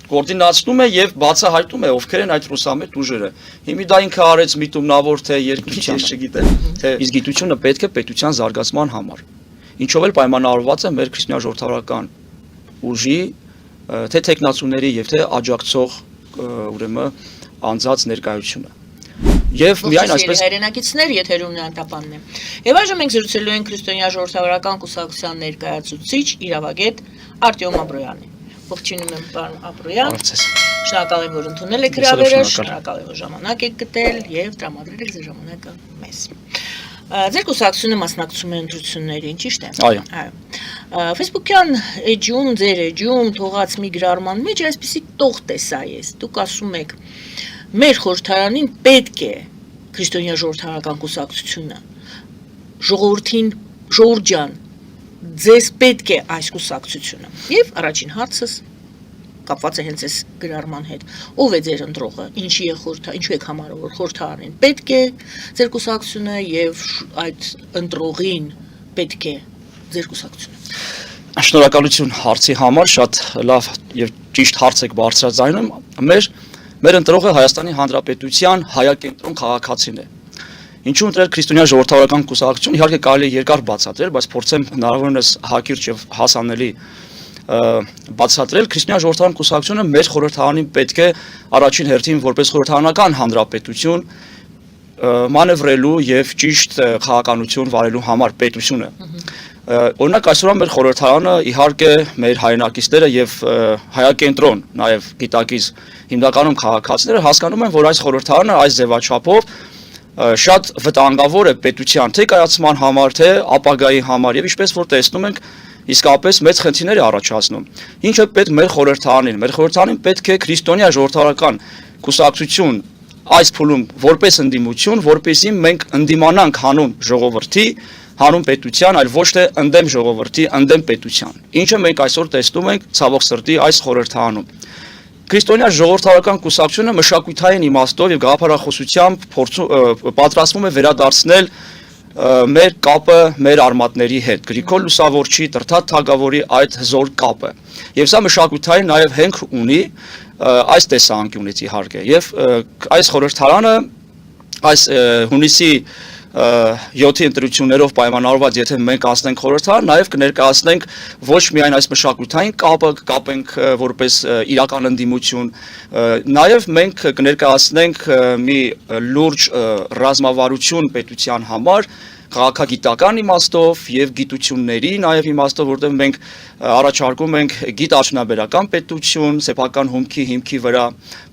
կոորդինացնում է եւ բացահայտում է ովքեր են այդ ռուսամետ ուժերը։ Հիմա դա ինքը արեց միտումնավոր թե երկրության, ես չգիտեմ, թե իսկ գիտությունը պետք է պետության զարգացման համար։ Ինչով էլ պայմանավորված է մեր քրիստոնեա-ժողովրդական ուժի թե տեխնացուների եւ թե աջակցող ուրեմն անձած ներկայությունը։ Եվ միայն այսպես հայրենակիցներ եթերում նահատապանն է։ Եվ այժմ մենք զրուցելու ենք քրիստոնեա-ժողովրդական կուսակցության ներկայացուցիչ իրավագետ Արտյոմ Աբրոյանին։ Ողջունում եմ պարոն Աբրոյան։ Շնորհակալ եմ, որ ընդունել եք հրավերը, շնորհակալ եմ, որ ժամանակ եք գտել եւ տրամադրել եք ձեր ժամանակը մեզ։ Ձեր կուսակցությունը մասնակցում է ընտրություններին, ճիշտ է։ Այո։ Facebook-յան էջում, ձեր էջում թողած մի գրառման մեջ այսպեսի տող տեսա ես։ Դուք ասում եք. մեր խորհրդարանին պետք է քրիստոնեա-ժողովրդական կուսակցությունը, ժողովրդին, ժողովուրդ ջան, ձեզ պետք է այս կուսակցությունը։ Եվ առաջին հարցս կապված է հենց այս գրառման հետ։ Ով է ձեր ընտրողը, ինչու եք համարում, որ խորհրդարանին պետք է ձեր կուսակցությունը եւ այդ ընտրողին պետք է ձեր կուսակցությունը։ Շնորհակալություն հարցի համար, շատ լավ եւ ճիշտ հարց եք բարձրաձայնում։ Մեր ընտրողը Հայաստանի Հանրապետության հայակենտրոն քաղաքացին է։ Ինչու ընտրել քրիստոնեա-ժողովրդական կուսակցություն, իհարկե կարելի է երկար բացատրել, բայց փորձեմ հնարավորինս հակիրճ եւ հասանելի բացատրել։ Քրիստոնեա-ժողովրդական կուսակցությունը մեր խորհրդարանին պետք է առաջին հերթին որպես խորհրդարանական հանրապետություն մանևրելու եւ ճիշտ քաղաքականություն վարելու համար պետությունը։ Օրինակ այսօր մեր խորհրդարանը իհարկե մեր հայրենակիցները եւ հայակենտրոն, նաեւ գիտակից հիմնականում քաղաքացիները հասկանում են, որ այս խորհրդարանը այս ձևաչափով շատ վտանգավոր է պետության թե կայացման համար, թե ապագայի համար եւ ինչպես որ տեսնում ենք իսկապես մեծ խնդիրներ է առաջացնում։ Ինչը պետք մեր խորհրդարանին, մեր խորհրդարանին պետք է քրիստոնեա ժողովրդական կուսակցություն այս փուլում որպես ընդդիմություն, որպեսզի մենք ընդդիմանանք հանուն ժողովրդի, հանուն պետության, այլ ոչ թե ընդդեմ ժողովրդի, ընդդեմ պետության։ Ինչը մենք այսօր տեսնում ենք ցավոք սրտի այս խորհրդարանում։ Քրիստոնեա ժողովրդական կուսակցությունը մշակութային իմաստով եւ գաղափարախոսությամբ պատրաստվում է վերադարձնել մեր կապը մեր արմատների հետ, Գրիգոր Լուսավորչի, Տրթատ Թագավորի այդ հզոր կապը։ Եվ սա մշակութային նաև հենք ունի այս տեսանկյունից իհարկե։ Եվ այս խորհրդարանը այս հունիսի 7-ի ընտրություններով պայմանավորված, եթե մենք անցնենք խորհրդարան, նաև կներկայացնենք ոչ միայն այս մշակութային կապը, կապենք որպես իրական ընդդիմություն, նաև մենք կներկայացնենք մի լուրջ ռազմավարություն պետության համար, քաղաքագիտական իմաստով եւ գիտությունների նաև իմաստով, որտեղ մենք առաջարկում ենք գիտաչնաբերական պետություն, սեփական հիմքի վրա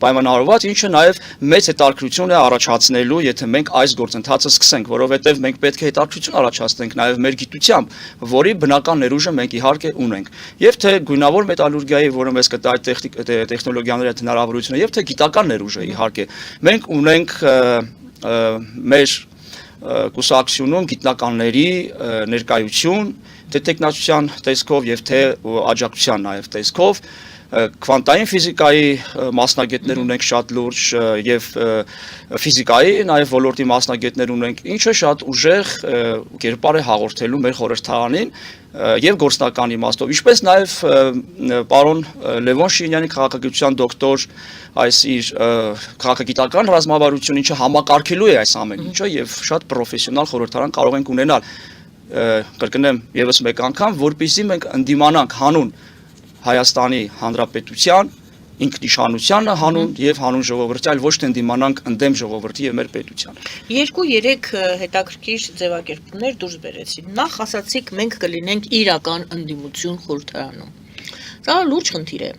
պայմանավորված, ինչը նաև մեծ հետաքրքրություն է առաջացնելու, եթե մենք այս գործընթացը սկսենք, որովհետեւ մենք պետք է հետաքրքրություն առաջացնենք նաև մեր գիտությամբ, որի բնական ներուժը մենք իհարկե ունենք, եւ թե գույնավոր մետալուրգիայի, որը մեզ կտա այդ տեխնոլոգիաների այդ հնարավորությունը, եւ թե գիտական ներուժը իհարկե։ Մենք ունենք մեր կուսակցությունում գիտնականների ներկայություն, թե տեխնացիան տեսքով եւ թե աջակցության նաեւ տեսքով, քվանտային ֆիզիկայի մասնագետներ ունենք շատ լուրջ եւ ֆիզիկայի նաեւ ոլորտի մասնագետներ ունենք, ինչը շատ ուժեղ կերպար է հաղորդելու մեր խորհրդարանին եւ գործնական իմաստով, ինչպես նաեւ պարոն Լևոն Շինյանի քաղաքագիտության դոկտոր այս իր քաղաքագիտական ռազմավարությունը, ինչը համակարգելու է այս ամեն ինչը եւ շատ պրոֆեսիոնալ խորհրդարան կարող ենք ունենալ, կրկնեմ եւս մեկ անգամ, որպեսզի մենք ընդդիմանանք հանուն Հայաստանի Հանրապետության ինքնիշխանությանը հանուն եւ հանուն ժողովրդի, այլ ոչ թե ընդդիմանանք ընդդեմ ժողովրդի եւ մեր պետության։ 2-3 հետաքրքիր ձևակերպումներ դուրս բերեցին։ Նախ ասացիք մենք կլինենք իրական ընդդիմություն խորհրդարանում։ Դա լուրջ խնդիր է։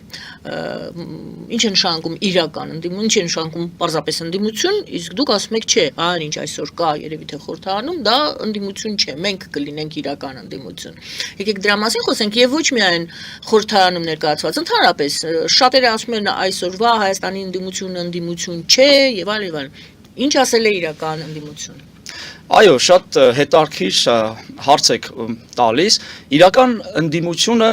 Ինչ է նշանակում իրական ընդդիմություն, ինչ է նշանակում պարզապես ընդդիմություն, իսկ դուք ասում եք չէ, այն ինչ այսօր կա երևի թե խորհրդարանում, դա ընդդիմություն չէ, մենք կլինենք իրական ընդդիմություն։ Եկեք դրա մասին խոսենք եւ ոչ միայն խորհրդարանում ներկայացված, ընդհանրապես շատերը ասում են այսօրվա Հայաստանի ընդդիմություն չէ եւ այլն։ Ինչ ասել է իրական ընդդիմությունը։ Այո, շատ հետաքրքիր հարց եք տալիս։ Իրական ընդդիմությունը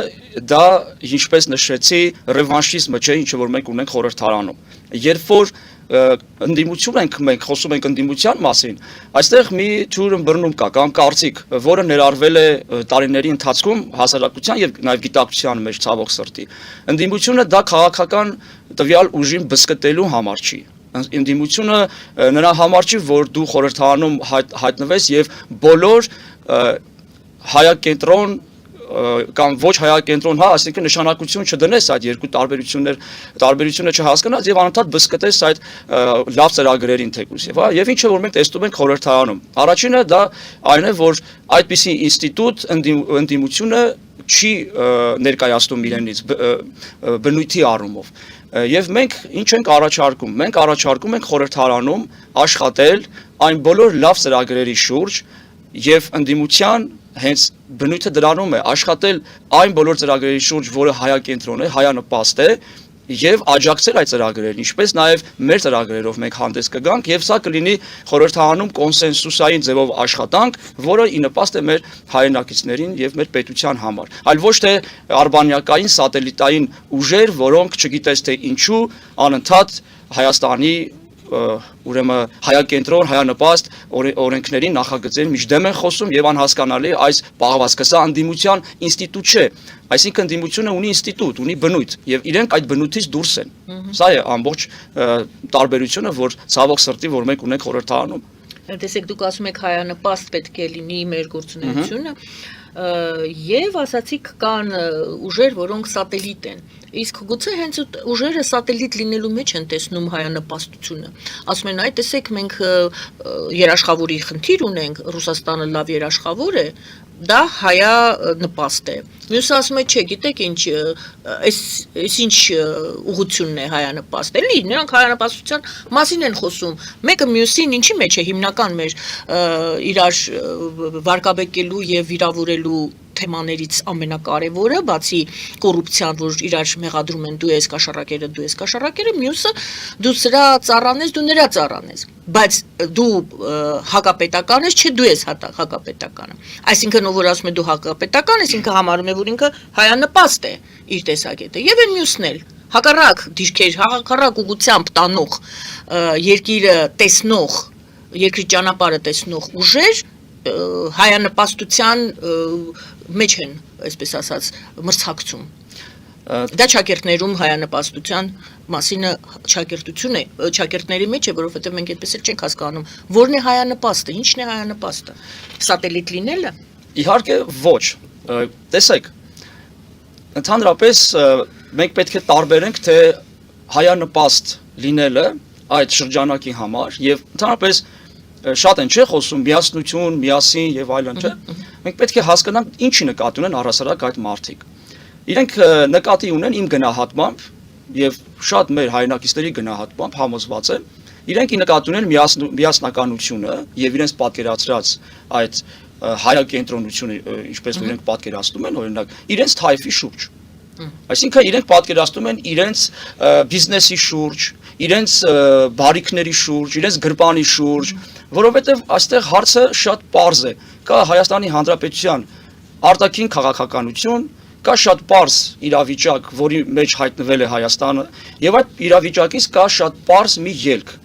դա, ինչպես նշեցի, ռևանշիզմը չէ, ինչը որ մենք ունենք խորհրդարանում։ Երբ որ ընդդիմություն ենք մենք խոսում ենք ընդդիմության մասին, այստեղ մի թյուր ըմբռնում կա կամ կարծիք, որը ներառվել է տարիների ընթացքում հասարակության եւ նաեւ գիտակցության մեջ ցավոք սրտի։ Ընդդիմությունը դա քաղաքական տվյալ ուժին բսկտելու համար չի։ Ընդդիմությունը նրա համար չի, որ դու խորհրդարանում հայտնվես եւ բոլոր հայակենտրոն կամ ոչ հայակենտրոն, այսինքն նշանակություն չդնես այդ երկու տարբերությունը չհասկանաս եւ անընդհատ բսկտես այդ լավ ծրագրերին թեկուզ եւ ինչը որ մենք տեսնում ենք խորհրդարանում։ Առաջինը դա այն է, որ այդպիսի ինստիտուտ ընդդիմությունը չի ներկայացնում իրենից բնույթի առումով։ Եվ մենք ինչ ենք առաջարկում։ Մենք առաջարկում ենք խորհրդարանում աշխատել այն բոլոր լավ ծրագրերի շուրջ եւ ընդդիմության հենց բնույթը դրանում է աշխատել այն բոլոր ծրագրերի շուրջ, որը հայակենտրոն է, հայանպաստ է եւ աջակցել այդ ծրագրերին, ինչպես նաեւ մեր ծրագրերով մենք հանդես կգանք եւ սա կլինի խորհրդարանում կոնսենսուսային ձևով աշխատանք, որը ի նպաստ է մեր հայրենակիցներին եւ մեր պետության համար, այլ ոչ թե արբանյակային սատելիտային ուժեր, որոնք չգիտես թե ինչու անընդհատ Հայաստանի ուրեմն հայակենտրոն, հայանպաստ օրենքների նախագծերի միջդեմ են խոսում եւ անհասկանալի այս պահվածքը սա ընդդիմության ինստիտուտ չէ, այսինքն ընդդիմությունը ունի ինստիտուտ, ունի բնույթ եւ իրենք այդ բնույթից դուրս են։ Սա է ամբողջ տարբերությունը, որ ցավոք սրտի որ մենք ունենք խորհրդարանում։ Տեսեք, դուք ասում եք հայանպաստ պետք է լինի մեր գործունեությունը եւ ասացիք կան ուժեր, որոնք սատելիտ են։ Իսկ գուցե հենց ուժերը սատելիտ լինելու մեջ են տեսնում հայանպաստությունը։ Ասում են, այ տեսեք, մենք երաշխավորի խնդիր ունենք, Ռուսաստանը լավ երաշխավոր է, դա հայանպաստ է։ Մյուսը ասում է, չէ, գիտեք ինչ, այս ինչ ուղղությունն է հայանպաստ։ Էլի նրանք հայանպաստության մասին են խոսում։ Մեկը մյուսին ինչի մեջ է հիմնական մեր իրար վարկաբեկելու եւ վիրավորելու թեմաներից ամենակարևորը, բացի կոռուպցիան, որ իրար մեղադրում են դու ես կաշառակերը, մյուսը դու սրա ծառան ես, դու նրա ծառան ես, բայց դու հակապետական ես, չէ դու ես հակապետականը։ Այսինքն ով որ ասում է դու հակապետական ես, ինքը համարում է, որ ինքը հայանպաստ է իր տեսակետը, եւ այն մյուսն էլ հակառակ դիրքեր, հակառակ ուղղությամբ տանող երկիրը տեսնող, երկրի ճանապարհը տեսնող ուժեր հայանպաստության մեջ են, այսպես ասած, մրցակցում։ Դա ճակերտներում հայանպաստության մասինը ճակերտություն է, ճակերտների մեջ է, որովհետև մենք այդպես էլ չենք հասկանում, որն է հայանպաստը, ինչն է հայանպաստը։ Սատելիտ լինելը։ Իհարկե ոչ։ Տեսեք, ընդհանրապես մենք պետք է տարբերենք, թե հայանպաստ լինելը այդ շրջանակի համար եւ ընդհանրապես շատ են չէ խոսում միասնություն, միասին եւ այլն, չէ։ Մենք պետք է հասկանանք ինչի նկատի ունեն առասարակ այդ մարդիկ։ Իրենք նկատի ունեն իմ գնահատմամբ եւ շատ մեր հայրենակիցների գնահատմամբ համոզված եմ, իրենք նկատի ունեն միասնականությունը եւ իրենց պատկերացրած այդ հայակենտրոնությունը, ինչպես որ իրենք պատկերացնում են, օրինակ, իրենց թայֆի շուրջ։ Այսինքն իրենք պատկերացնում են իրենց բիզնեսի շուրջ, իրենց բարիքների շուրջ, իրենց գրպանի շուրջ, որովհետև այստեղ հարցը շատ պարզ է։ Կա Հայաստանի Հանրապետության արտաքին քաղաքականություն, կա շատ պարզ իրավիճակ, որի մեջ հայտնվել է Հայաստանը, եւ այդ իրավիճակից կա շատ պարզ մի ելք։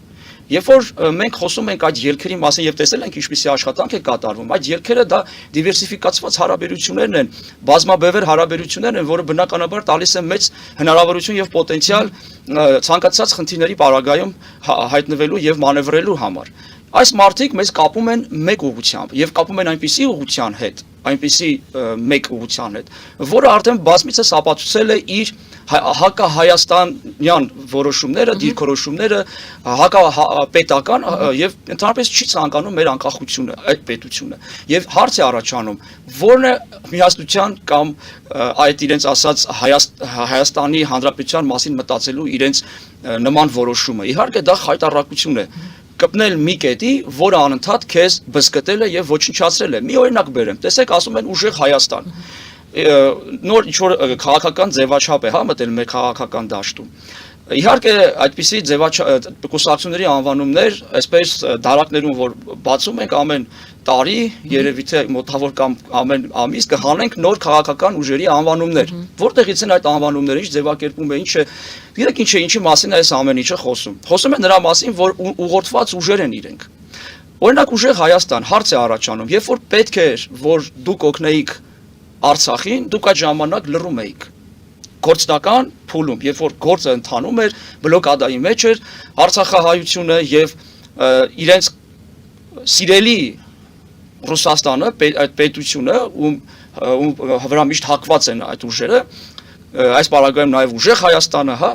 Երբ որ մենք խոսում ենք այդ ելքերի մասին եւ տեսել ենք ինչպիսի աշխատանք է կատարվում, այդ ելքերը դա դիվերսիֆիկացված հարաբերություններն են, բազմաբևեր հարաբերություններն են, որը բնականաբար տալիս է մեծ հնարավորություն եւ պոտենցիալ ցանկացած խնդիրների պարագայում հայտնվելու եւ մանևրելու համար։ Այս մարդիկ մեզ կապում են մեկ ուղղությամբ եւ կապում են այնպիսի ուղղության հետ, այնպիսի մեկ ուղղության հետ, որը արդեն բազմիցս ապացուցել է իր հակահայաստանյան որոշումները, դիրքորոշումները, հակապետական եւ ընդհանրապես չի ցանկանում մեր անկախությունը, այդ պետությունը։ Եվ հարց է առաջանում, որն է միասնության կամ այդ իրենց ասած Հայաստանի Հանրապետության մասին մտածելու իրենց նման որոշումը։ Իհարկե դա խայտառակություն է։ Կպնել մի կետի, որը անընդհատ քեզ բզկտել է եւ ոչնչացրել է։ Մի օրինակ բերեմ, տեսեք, ասում են ուժեղ Հայաստան։ Նոր ինչ-որ քաղաքական ձևաչափ է մտել մեր քաղաքական դաշտում։ Իհարկե, այդպիսի կուսակցությունների անվանումներ, այսպես դարակներում, որ բացում ենք ամեն տարի, երևի թե մոտավոր կամ ամեն ամիս կհանենք նոր քաղաքական ուժերի անվանումներ։ Որտեղից են այդ անվանումները, ինչ ձևակերպում է, ինչ է, գիտեք ինչ է, ինչի մասին է այս ամեն ինչը խոսում։ Խոսում է նրա մասին, որ ուղղորդված ուժեր են իրենք։ Օրինակ ուժեղ Հայաստան հարց է առաջանում, երբ որ պետք էր, որ դուք օգնեիք Արցախին, դուք այդ ժամանակ լռում էիք։ Գործնական փուլում, երբ որ գործը ընթանում էր, բլոկադայի մեջ էր Արցախահայությունը եւ իրենց սիրելի Ռուսաստանը, այդ պետությունը, ում վրա միշտ հակված են այդ ուժերը, այս պարագայում նաև ուժեղ Հայաստանը, հա,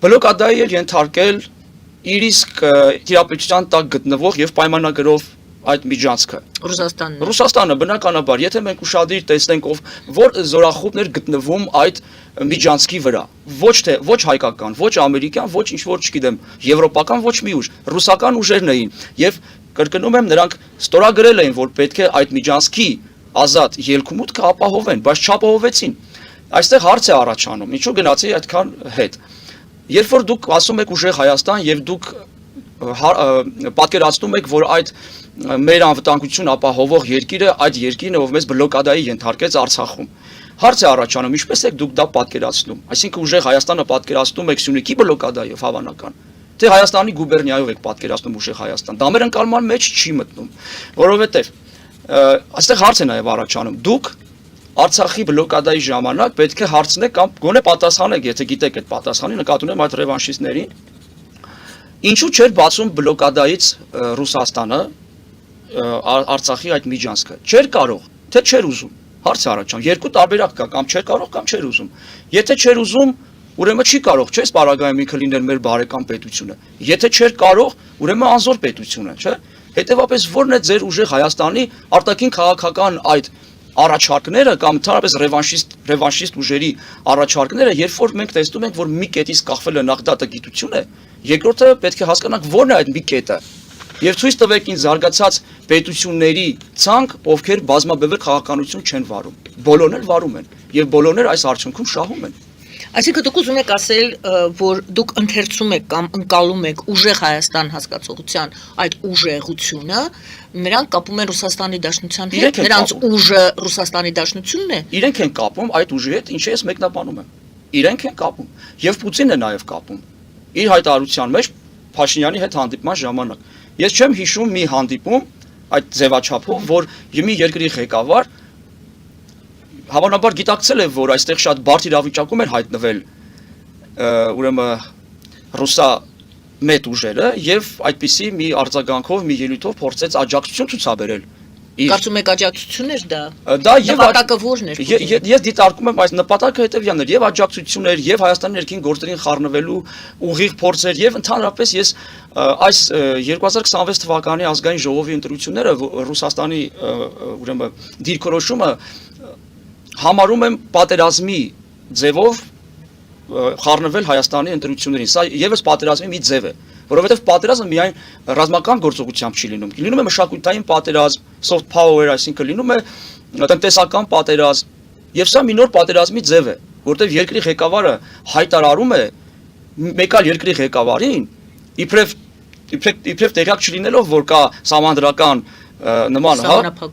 բլոկադայի էր ենթարկել իր իսկ տիրապետության տակ գտնվող եւ պայմանագրով այդ միջանցքը։ Ռուսաստանը բնականաբար, եթե մենք ուշադիր տեսնենք որ զորախումբներ գտնվում այդ միջանցքի վրա, ոչ հայկական, ոչ ամերիկյան, ոչ ինչ որ չգիտեմ, եվրոպական, ոչ մի ուժ, ռուսական ուժերն էին եւ կրկնում եմ, նրանք ստորագրել էին, որ պետք է այդ միջանցքի ազատ ելքումուտքը ապահովեն, բայց չապահովեցին։ Այստեղ հարց է առաջանում, ինչու գնացի այդքան հետ։ Երբ որ դուք ասում եք ուժեղ Հայաստան եւ դուք պատկերացնում եք, որ այդ մեր անվտանգություն ապահովող երկիրը այդ երկիրն է, ով մեզ բլոկադայի ենթարկեց Արցախում։ Հարց է առաջանում, ինչպես եք դուք դա պատկերացնում։ Այսինքն ուժեղ Հայաստանը պատկերացնում եք Սյունիքի բլոկադայով հավանական։ Թե Հայաստանի գուբերնիայով եք պատկերացնում ուժեղ Հայաստան։ Դա մեր ընկալման մեջ չի մտնում, որովհետև այստեղ հարց է նաև առաջանում։ Դուք Արցախի բլոկադայի ժամանակ պետք է հարցնեք կամ գոնե պատասխանեք, եթե գիտեք այդ պատասխանի, նկատի ունեմ այդ ռևանշիստներին, ինչու չէր բացում բլոկադայից Ռուսաստանը Արցախի այդ միջանցքը։ Չէր կարող, թե չէր ուզում։ Հարց առաջան, երկու տարբերակ կա, կամ չէր կարող, կամ չէր ուզում։ Եթե չէր ուզում, ուրեմն չի կարող, չէ՞, սպառագայում ինքը լինել մեր բարեկամ պետությունը։ Եթե չէր կարող, ուրեմն անզոր պետություն է, չէ՞։ Հետևաբար ո՞րն է ձեր ուժեղ Հայաստանի արտաքին քաղաքական այդ առաջարկները կամ ընդհանրապես ռևանշիստ ուժերի առաջարկները, երբ որ մենք տեսնում ենք, որ մի կետից կախվել է նախ դա տգիտություն է, երկրորդը պետք է հասկանանք ո՞րն է այդ մի կետը։ Եվ ցույց տվեք ինձ զարգացած պետությունների ցանկ, ովքեր բազմաբևեռ քաղաքականություն չեն վարում։ Բոլորն էլ վարում են եւ բոլորն էլ այս արդյունքում շահում են։ Այսինքն դուք ուզում եք ասել, որ դուք ընթերցում եք կամ ընկալում եք ուժեղ Հայաստան հասկացողության այդ ուժեղությունը, նրանք կապում են Ռուսաստանի Դաշնության հետ, նրանց ուժը Ռուսաստանի Դաշնությունն է։ Իրենք են կապում այդ ուժի հետ, ինչի ես մեկնաբանում եմ։ Իրենք են կապում եւ Պուտինն է նաեւ կապում։ Իր հայտարարության մեջ Փաշինյանի հետ հանդիպման ժամանակ։ Ես չեմ հիշում մի հանդիպում այդ ձևաչափով, որ մի երկրի ղեկավար հավանաբար գիտակցել է, որ այստեղ շատ բարդ իրավիճակում են հայտնվել ուրեմն ռուսա մեծ ուժերը եւ այդպիսի մի արձագանքով, մի ելույթով փորձեց աջակցություն ցուցաբերել։ Կարծում եք աջակցություն էր դա։ Դա եւ նպատակը ո՞րն էր։ Ես դիտարկում եմ այս նպատակը հետեւյալն էր, եւ աջակցություն էր, եւ Հայաստանի ներքին գործերին խառնվելու ուղիղ փորձեր, եւ ընդհանրապես ես այս 2026 թվականի ազգային ժողովի ընտրությունները Ռուսաստանի ուրեմն դիրքորոշումը համարում եմ պատերազմի ձևով խառնվել Հայաստանի ընտրություններին։ Սա եւս պատերազմի մի ձև է, որովհետեւ պատերազմը միայն ռազմական գործողությամբ չի լինում։ Լինում է մշակութային պատերազմ, soft power, այսինքն լինում է տնտեսական պատերազմ, եւ սա մի նոր պատերազմի ձև է, որովհետեւ երկրի ղեկավարը հայտարարում է մեկ այլ երկրի ղեկավարին, իբրև տեղյակ չլինելով, որ կա սահմանադրական նման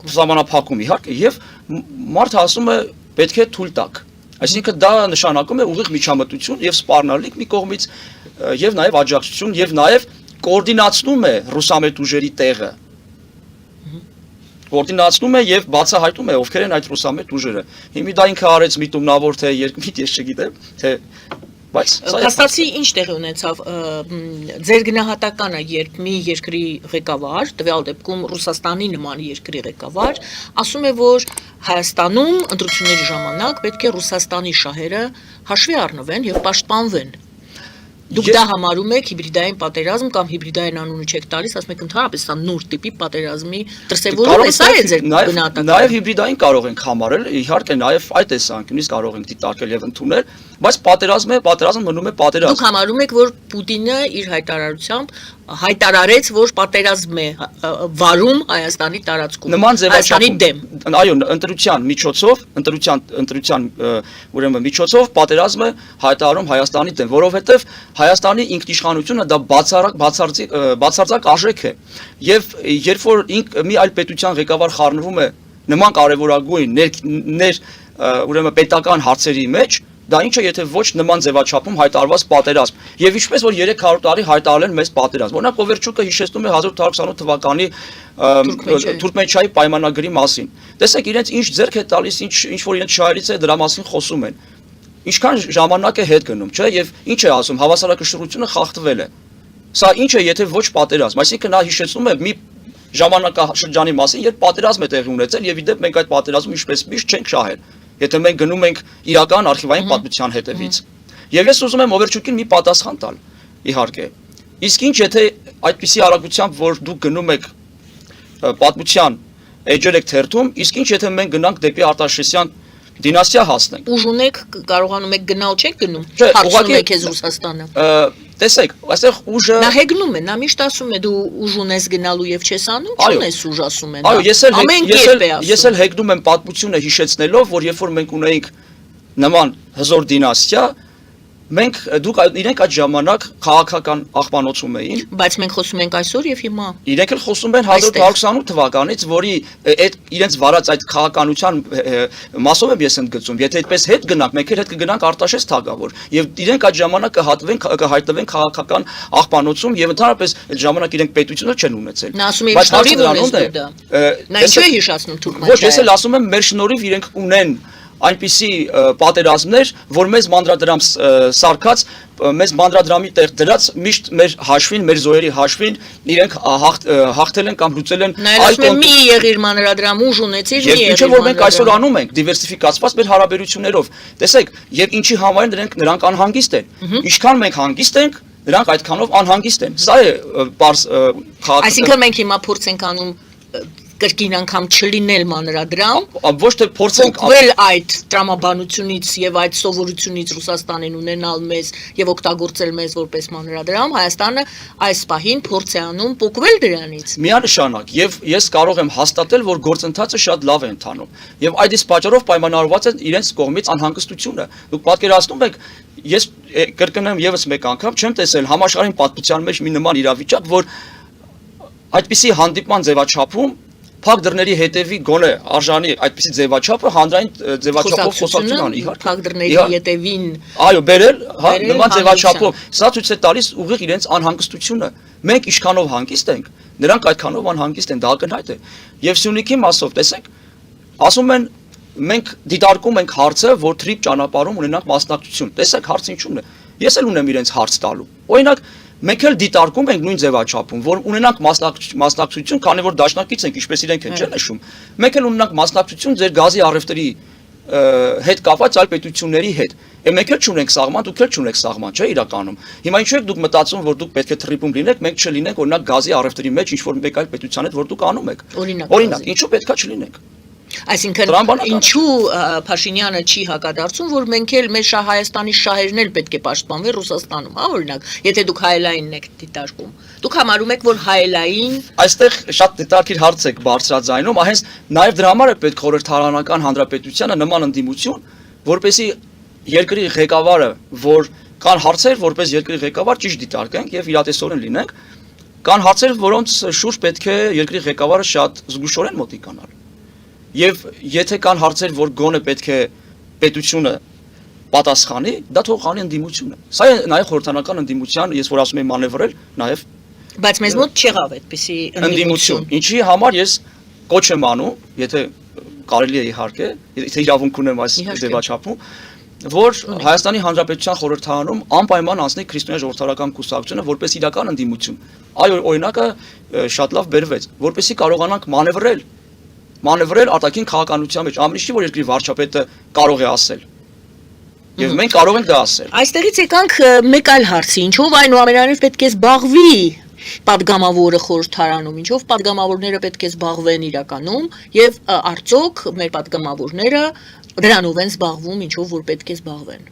սահմանափակում իհարկե, եւ մարդը ասում է պետք է թույլ տաք։ Այսինքն դա նշանակում է ուղիղ միջամտություն եւ սպառնալիք մի կողմից եւ նաեւ աջակցություն եւ նաեւ կոորդինացնում է ռուսամետ ուժերի տեղը։ Կոորդինացնում է եւ բացահայտում է ովքեր են այդ ռուսամետ ուժերը։ Հիմա դա ինքը արեց միտումնավոր թե երկմիտ ես չգիտեմ, թե բայց Փաստացի ինչ տեղի ունեցավ ձեր գնահատականը, երբ մի երկրի ղեկավար, տվյալ դեպքում Ռուսաստանի նման երկրի ղեկավար, ասում է, որ Հայաստանում ընտրությունների ժամանակ պետք է Ռուսաստանի շահերը հաշվի առնվեն եւ պաշտպանվեն։ Դուք դա համարում եք հիբրիդային պատերազմ կամ հիբրիդային անունը չեք տալիս, ասում եք ընդհանրապես սա նոր տիպի պատերազմի դրսևորում է, սա է ձեր գնահատականը։ Նաև հիբրիդային կարող ենք համարել, իհարկե նաև այդ տեսանկյունից կարող ենք դիտարկել եւ ընդունել, բայց պատերազմը մնում է պատերազմ։ Դուք համարում եք, որ Պուտինը իր հայտարարությամբ հայտարարեց, որ պատերազմ է վարում Հայաստանի տարածքում։ Նման Հայաստանի ձևաչափում, դեմ։ այո, ընտրության միջոցով, ընտրության ուրեմն միջոցով պատերազմ է հայտարարում Հայաստանի դեմ, որովհետև Հայաստանի ինքնիշխանությունը դա բացարձակ արժեք է։ Եվ երբ որ մի այլ պետության ղեկավար խառնվում է նման կարևորագույն ուրեմն պետական հարցերի մեջ, դա ինչը եթե ոչ նման ձևաչափում հայտարարված պատերազմ։ Եվ ինչպես որ 300 տարի հայտարարել են մեծ պատերազմ։ Օրինակ Կովերչուկը հիշեցնում է 1828 թվականի Թուրքմենչայի պայմանագրի մասին։ Տեսեք, իրենց ինչ ձեռք է տալիս, ինչ որ իրենց շահերից է դրա մասին խոսում են։ Ինչքան ժամանակ է հետ գնում, չէ՞, եւ ինչ է ասում, հավասարակշռությունը խախտվել է։ Սա ինչ է, եթե ոչ պատերազմ, այսինքն նա հիշեցնում է մի ժամանակաշրջանի մասին, երբ պատերազմ է տեղի ունեցել եւ իդեպ մենք այդ պատերազմում ինչպես միշտ չենք շահել։ Եթե մենք գնում ենք իրական արխիվային պատմության հետևից։ Եվ ես ուզում եմ Օվերչուկին մի պատասխան տալ, իհարկե։ Իսկ ինչ եթե այդպիսի արագությամբ, որ դուք գնում եք պատմության էջեր եք թերթում, իսկ ինչ եթե մենք գնանք դեպի Արտաշեսյան դինաստիա հասնենք։ Ուժ ունեք, կարողանում եք գնալ, չեք գնում։ Չէ, Հարցնում եք քեզ Ռուսաստանը։ Տեսեք, այստեղ ուժը Նա հեգնում է, նա միշտ ասում է դու ուժ ունես գնալու եւ չես անում, չունես ուժ ասում է նա։ Այո, ես էլ հեգնում եմ պատմությունը հիշեցնելով, որ երբ որ մենք ունեինք նման հզոր դինաստիա, դուք իրենք այդ ժամանակ քաղաքական աղբանոցում էին, բայց մենք խոսում ենք այսօր եւ հիմա։ Իրենք էլ խոսում են 1828 թվականից, որի այդ իրենց վարած այդ քաղաքականության մասով եմ ես ընդգծում, եթե այդպես հետ գնանք, մենք էլ հետ կգնանք Արտաշես թագավոր, եւ իրենք այդ ժամանակ կհայտնվեն քաղաքական աղբանոցում եւ ընդհանրապես այդ ժամանակ իրենք պետությունը չեն ունեցել։ Նա ասում է իր շնորհիվ ունես դու դա։ Նա ինչու է հիշացնում Թուրքմենչայը։ Ոչ, ես էլ ասում եմ մեր շնորհիվ իրենք ունեն այնպիսի պատերազմներ, որ մեզ մանրադրամ սարկած, մեզ մանրադրամի տեղ դրած միշտ մեր հաշվին, մեր զոհերի հաշվին իրենք հաղթել են կամ լուծել են այլ մի եղիր մանրադրամ ուժ ունեցիր, մի եղիր։ Ինչը որ մենք այսօր անում ենք դիվերսիֆիկացված մեր հարաբերություններով։ Տեսեք, եւ ինչի համար նրանք անհանգիստ են։ Ինչքան մենք հանգիստ ենք, նրանք այդքանով անհանգիստ են։ Սա է բարձ քաղաքական։ Այսինքն մենք հիմա փորձ ենք անում կրկին անգամ չլինել մանրադրամ, ոչ թե փորձենք օգտվել այդ տրամաբանությունից եւ այդ սովորությունից Ռուսաստանին ունենալ մեզ եւ օգտագործել մեզ որպես մանրադրամ, Հայաստանը այս պահին փորձ է անում փոխվել դրանից։ Միանշանակ, եւ ես կարող եմ հաստատել, որ գործընթացը շատ լավ է ընթանում եւ այդ իսկ պատճառով պայմանավորված է իրենց կողմից անհանգստությունը։ Դուք պատկերացնում եք, ես կրկնեմ եւս մեկ անգամ, չեմ տեսել համաշխարհային պատմության մեջ մի նման իրավիճակ, որ այդպիսի հանդիպման ձևաչափում փակ դռների հետևի գոնե արժանի այդպիսի ձևաչափը հանրային ձևաչափով խոսակցություն անի, իհարկե։ Փակ դռների հետևին այո, բերել, հա, նման ձևաչափով։ Սա ցույց է տալիս ուղիղ իրենց անհանգստությունը։ Մենք ինչքանով հանգիստ ենք, նրանք այդքանով անհանգիստ են, դա ակնհայտ է։ Եվ Սյունիքի մասով, տեսեք, ասում են մենք դիտարկում ենք հարցը, որ թրիփ ճանապարհում ունենանք մասնակցություն։ Տեսեք, հարցը ինչու՞մն է։ Ես էլ ունեմ իրենց հարց տալու։ Օրինակ մենք էլ դիտարկում ենք նույն ձևաչափում, որ ունենանք մասնակցություն, քանի որ դաշնակից ենք, ինչպես իրենք են չէ՞ նշում։ Մենք էլ ունենանք մասնակցություն ձեր գազի առևտրի հետ կապված այլ պետությունների հետ։ Մենք էլ չունենք սահման, դուք էլ չունեք սահման, չէ՞ իրականում։ Հիմա ինչու եք դուք մտածում, որ դուք պետք է թրիփում լինեք, մենք չլինենք օրինակ գազի առևտրի մեջ ինչ որ մեկ այլ պետության հետ, որ դուք անում եք։ Օրինակ, ինչու պետքա չլինենք։ Այսինքն ինչու Փաշինյանը չի հակադարձում, որ մենք էլ մեր Հայաստանի շահերն էլ պետք է պաշտպանվեն Ռուսաստանում, հա, օրինակ, եթե դուք հայելայինն եք դիտարկում։ Դուք համարում եք, որ հայելային այստեղ շատ դիտարկիր հարց եք բարձրաձայնում, հենց նաև դրա համար է պետք խորհրդարանական հանրապետությանը նման ընդդիմություն, որպեսզի երկրի ղեկավարը, որ կան հարցեր, որպես երկրի ղեկավար ճիշտ դիտարկենք եւ իրատեսորեն լինենք, կան հարցեր, որոնց շուրջ պետք է երկրի ղեկավարը շատ զգուշորեն մոտիկանալ։ Եվ եթե կան հարցեր, որ գոնե պետք է պետությունը պատասխանի, դա թող անի ընդդիմությունը։ Սա է նաև խորհրդարանական ընդդիմության, ես որ ասում եմ մանևրել, նաև բայց մեզ մոտ չեղավ այդպիսի ընդդիմություն։ Ինչի համար ես կոչ եմ անում, եթե կարելի է իհարկե, եթե իրավունք ունեմ այս ձևաչափում, որ Հայաստանի Հանրապետության խորհրդարանում անպայման անցնի քրիստոնյա ժողովրդական կուսակցությունը որպես իրական ընդդիմություն։ Այո, օրինակը շատ լավ բերվեց, որպեսզի կարողանանք մանևրել արտաքին քաղաքականության մեջ, ամենից չի որ երկրի վարչապետը կարող է ասել։ Եվ մենք կարող ենք դա ասել։ Այստեղից եկանք մեկ այլ հարցի, ինչով այնուամենայնիվ պետք է զբաղվի պատգամավորը խորհրդարանում, ինչով պատգամավորները պետք է զբաղվեն իրականում եւ արդյոք մեր պատգամավորները դրանով են զբաղվում, ինչով որ պետք է զբաղվեն։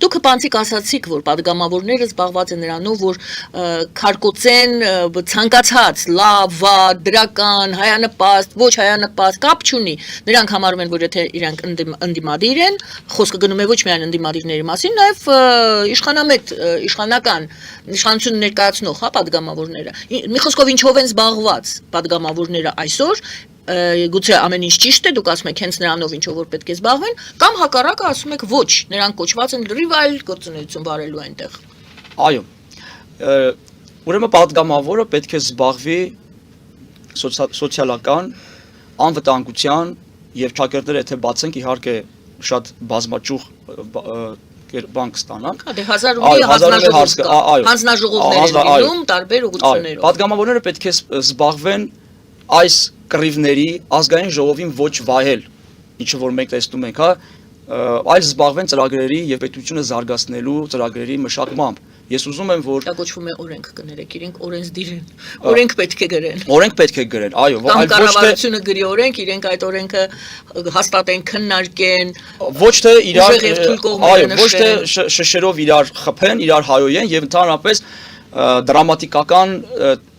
Դուք բանցիկ ասացիք, որ падգամավորները զբաղված են նրանով, որ քարկոծեն ցանկացած լավ, վատ, դրական, հայանպաստ, ոչ հայանպաստ կապ չունի։ Նրանք համարում են, որ եթե իրանք ընդդիմադիր են, խոսքը գնում է ոչ միայն ընդդիմադիրների մասին, նաև իշխանամետ, իշխանություն ներկայացնող, հա, падգամավորները։ Մի խոսքով ինչով են զբաղված падգամավորները այսօր, գուցե ամեն ինչ ճիշտ է, դուք ասում եք հենց նրանով ինչով որ պետք է զբաղվեն, կամ հակառակը ասում եք ոչ, նրանք կոչված են լրիվ այլ գործունեություն վարելու այնտեղ։ Այո։ Ուրեմն падգամավորը պետք է զբաղվի սոցիալական անվտանգության եւ ճակերտները եթե բացենք իհարկե շատ բազմաճյուղ բանկ ստանանք։ Դե հանձնաժողովներ են լինում տարբեր ուղղություններով։ Падգամավորները պետք է զբաղվեն այս կռիվների ազգային ժողովին ոչ վայել, ինչը որ մենք տեսնում ենք, հա, այլ զբաղվեն ծրագրերի եւ պետությունը զարգացնելու ծրագրերի մշակմամբ։ Ես ուզում եմ որ դա կոչվում է օրենք կներեք, իրենք օրենսդիր են։ Օրենք պետք է գրեն։ Օրենք պետք է գրեն, այո, այլ ոչ թե կառավարությունը գրի օրենք, իրենք այդ օրենքը հաստատեն, քննարկեն։ Ոչ թե իրար, այո, ոչ թե շշերով իրար խփեն, իրար հայոյեն եւ ընդհանրապես դրամատիկական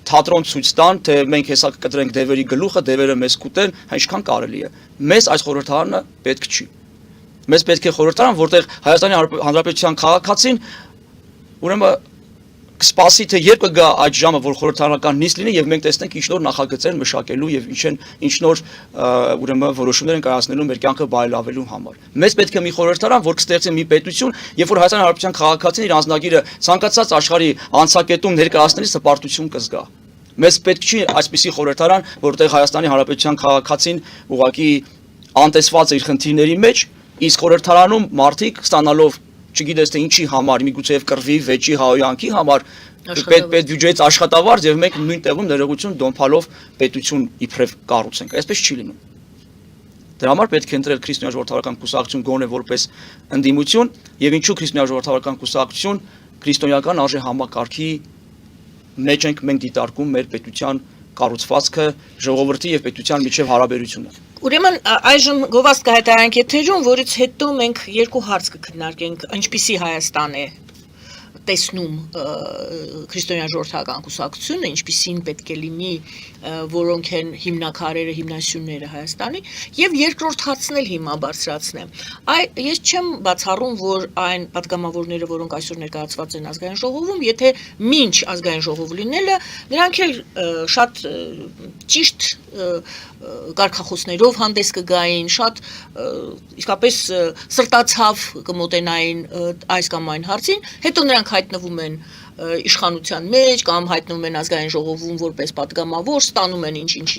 թատրոն ցույց տան, թե մենք հեսա կտրենք դևերի գլուխը, դևերը մեզ կուտեն, ինչքան կարելի է։ Մեզ այս խորհրդարանը պետք չի։ Մեզ պետք է խորհրդարան, որտեղ Հայաստանի Հանրապետության քաղաքացին ուրեմն կսպասի թե երբ կգա այդ ժամը, որ խորհրդարանական նիստ լինի եւ մենք տեսնենք ինչ նոր նախագծեր մշակելու եւ ինչ նոր ուրեմն որոշումներ են կայացնելու մեր կյանքը բարելավելու համար։ Մեզ պետք է մի խորհրդարան, որ կստեղծի մի պետություն, երբ որ Հայաստանի Հանրապետության քաղաքացին իր անձնագիրը ցանկացած աշխարհի անցակետում ներկայացնելիս հպարտություն կզգա։ Մեզ պետք չի այսպիսի խորհրդարան, որտեղ Հայաստանի Հանրապետության քաղաքացին ուղղակի անտեսված է իր խնդիրների մեջ, իսկ խորհրդարանում մարդիկ ստանալով չգիտես թե ինչի համար, միգուցե եւ կռվի, վեճի, հայոյանքի համար պետ բյուջեից աշխատավարձ եւ մենք նույն տեղում ներողություն դոմփալով պետություն իբրև կառուցենք։ Այսպես չի լինում։ Դրա համար պետք է ընտրել քրիստոնյա ժողովրդավարական կուսակցություն գոնե որպես ընդդիմություն եւ ինչու քրիստոնյա ժողովրդավարական կուսակցություն քրիստոնեական արժե համակարգի մեջ ենք մենք դիտարկում մեր պետության կառուցվածքը, ժողովրդի եւ պետության միջև հարաբերությունը։ Ուրեմն այժմ գովազդ կհայտարարենք եթերում, որից հետո մենք երկու հարց կքննարկենք, ինչպիսի Հայաստան է տեսնում քրիստոնյա ժողովրդական կուսակցությունը, ինչպիսին պետք է լինի, որոնք են հիմնակարերը, հիմնասյունները Հայաստանի, եւ երկրորդ հարցն էլ հիմա բարձրացնեմ։ Ես չեմ բացառում, որ այն падգամավորները, որոնք այսօր ներկայացված են ազգային ժողովում, եթե մինչ ազգային ժողով լինելը, նրանք էլ շատ ճիշտ կարգախոսներով հանդես կգային, շատ իսկապես սրտացավ կմոտենային այս կամ այն հարցին, հետո նրանք հայտնվում են իշխանության մեջ կամ հայտնվում են ազգային ժողովում որպես падգամավոր, ստանում են ինչ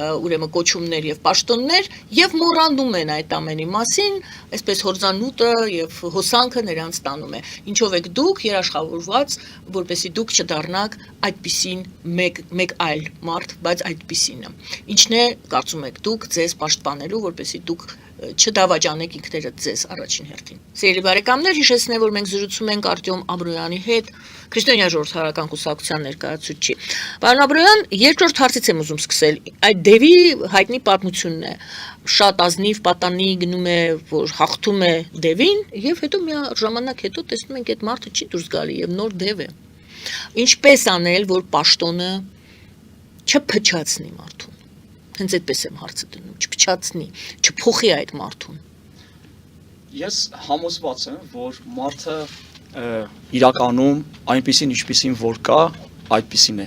ուրեմն կոչումներ եւ պաշտոններ եւ մոռանում են այդ ամենի մասին, այսպես հորձանուտը եւ հոսանքը նրանց ստանում է։ Ինչով եք դուք երաշխավորված, որպեսզի դուք չդառնաք այդպիսին մեկ այլ մարդ, բայց այդպիսինը։ Ինչն է կարծում եք դուք ձեզ պաշտպանելու, որպեսզի դուք չդավաճանեք ինքներդ ձեզ առաջին հերթին։ Սիրելի բարեկամներ, հիշեցնեմ, որ մենք զրուցում ենք Արտյոմ Աբրոյանի հետ, քրիստոնյա ժողովրդավարական կուսակցության ներկայացուցիչ։ Պարոն Աբրոյան, երկրորդ հարցից եմ ուզում սկսել։ Այդ դևի հայտնի պատմությունն է։ Շատ ազնիվ պատանի գնում է, որ հաղթում է դևին, եւ հետո մի ժամանակ հետո տեսնում ենք այդ մարդը չի դուրս գալի եւ նոր դև է։ Ինչպես անել, որ պաշտոնը չփչացնի մարդուն։ Հենց այդպես եմ հարցը դնում, չփչացնի, չփոխի այդ մարդուն։ Ես համոզված եմ, որ մարդը իրականում այնպիսին ինչպիսին որ կա, այդպիսին է։